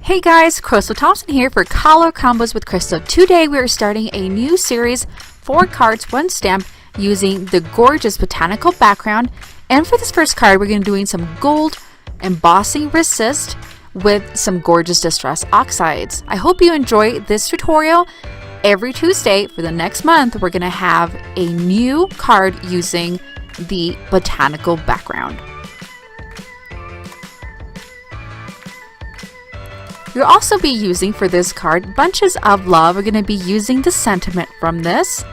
Hey guys, Crystal Thompson here for Color Combos with Crystal. Today we are starting a new series, 4 cards, 1 stamp, using the gorgeous Botanical Background. And for this first card, we're going to be doing some gold embossing resist with some gorgeous distress oxides. I hope you enjoy this tutorial. Every Tuesday for the next month, we're going to have a new card using the Botanical Background. You'll also be using for this card Bunches of Love. We're going to be using the sentiment from this.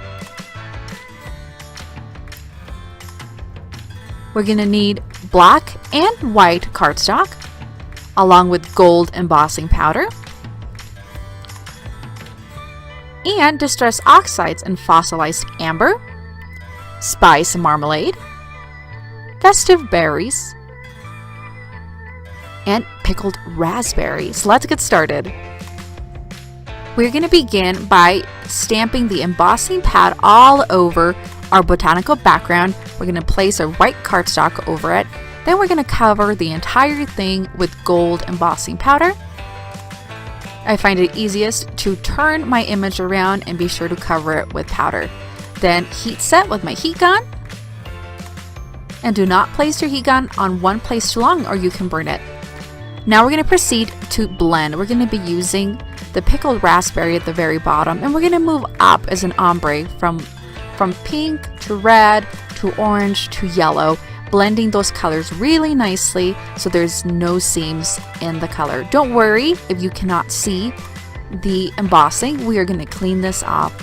We're going to need black and white cardstock along with gold embossing powder and distress oxides and fossilized amber, spice marmalade, festive berries, and pickled raspberries. Let's get started. We're going to begin by stamping the embossing pad all over our botanical background. We're going to place a white cardstock over it. Then we're going to cover the entire thing with gold embossing powder. I find it easiest to turn my image around and be sure to cover it with powder. Then heat set with my heat gun. And do not place your heat gun on one place too long or you can burn it. Now we're going to proceed to blend. We're going to be using the pickled raspberry at the very bottom, and we're going to move up as an ombre from pink to red to orange to yellow, blending those colors really nicely so there's no seams in the color. Don't worry if you cannot see the embossing. We are going to clean this off.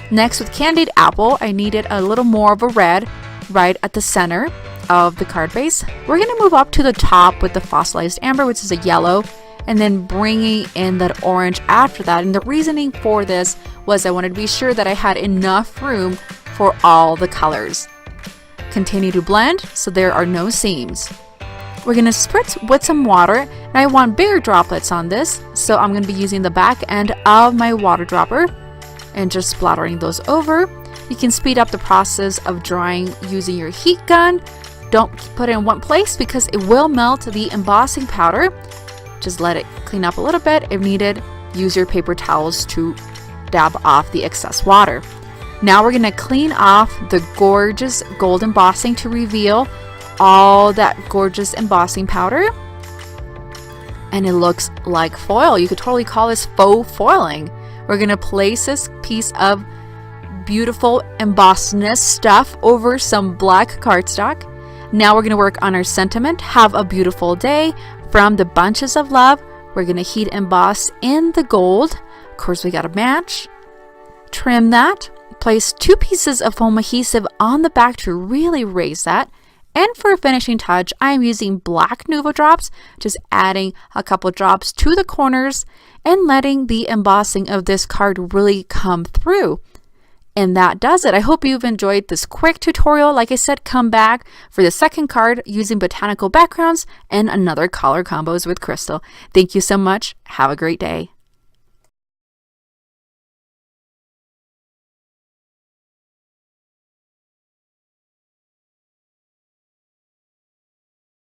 Next, with Candied Apple, I needed a little more of a red right at the center of the card base. We're going to move up to the top with the fossilized amber, which is a yellow, and then bringing in that orange after that. And the reasoning for this was I wanted to be sure that I had enough room for all the colors. Continue to blend so there are no seams. We're going to spritz with some water, and I want bigger droplets on this, so I'm going to be using the back end of my water dropper and just splattering those over. You can speed up the process of drying using your heat gun. Don't put it in one place because it will melt the embossing powder. Just let it clean up a little bit. If needed, use your paper towels to dab off the excess water. Now we're going to clean off the gorgeous gold embossing to reveal all that gorgeous embossing powder. And it looks like foil. You could totally call this faux foiling. We're going to place this piece of beautiful embossedness stuff over some black cardstock. Now we're going to work on our sentiment. Have a beautiful day. From the Bunches of Love, we're going to heat emboss in the gold. Of course, we got to match. Trim that. Place 2 pieces of foam adhesive on the back to really raise that. And for a finishing touch, I'm using black Nuvo drops, just adding a couple drops to the corners and letting the embossing of this card really come through. And that does it. I hope you've enjoyed this quick tutorial. Like I said, come back for the second card using Botanical Backgrounds and another Color Combos with Crystal. Thank you so much. Have a great day.